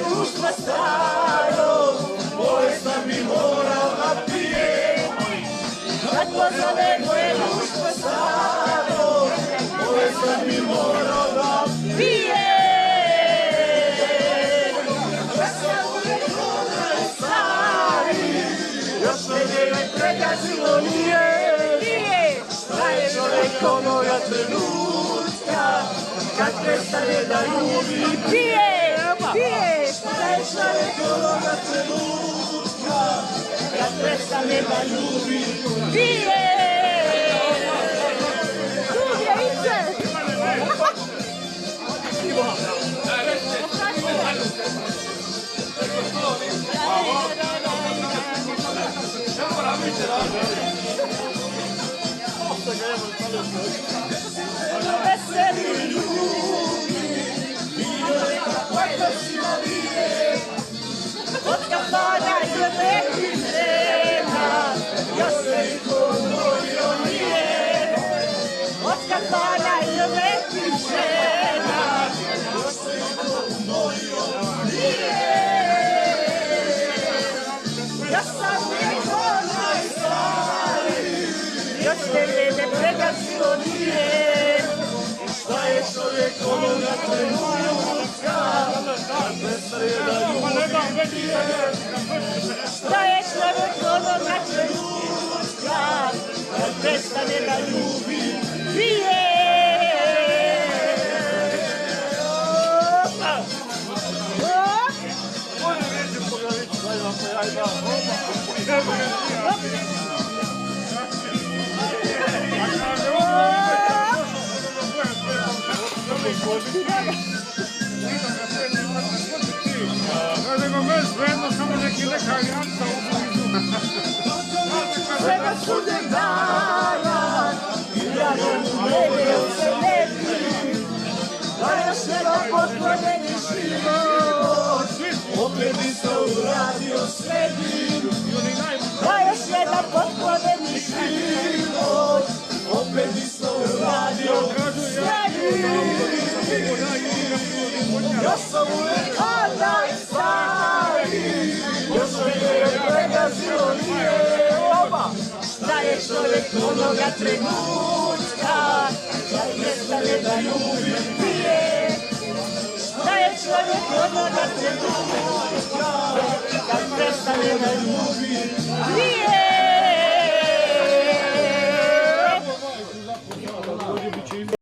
društva staro, bolesna bi morao da pije. Kad pozove moje društvo staro, bolesna bi morao da pije. Još me ne pregazilo nije, šta je čovjek onoga trenutka, kad prestane da ljubi. Pije! Šta je čovjek onoga trenutka, kad prestane da ljubi. Pije! Ice! Veseli ljubi, kako si navije, od kafana i lepih žena, još se niko umolio nije. Od kafana i lepih žena, još se niko umolio nije. Ja sam uvijek onaj stari, još me ne pregazilo nije. Šta je čovjek onoga trenutka, kad prestane da ljubi. Šta je čovjek onoga trenutka, kad prestane da ljubi. Pije! Svega sudnjeg dana, ja ne se ne bi, da još nema potpuneni život, opet isto uradio sebi. Da još nema potpuneni život, opet isto uradio sebi. Ja sam uvijek onaj stari, još me ne pregazilo nije. Šta je čovjek onoga trenutka, kad prestane da ljubi. Pije! Šta je čovjek onoga trenutka, kad prestane da ljubi. Pije!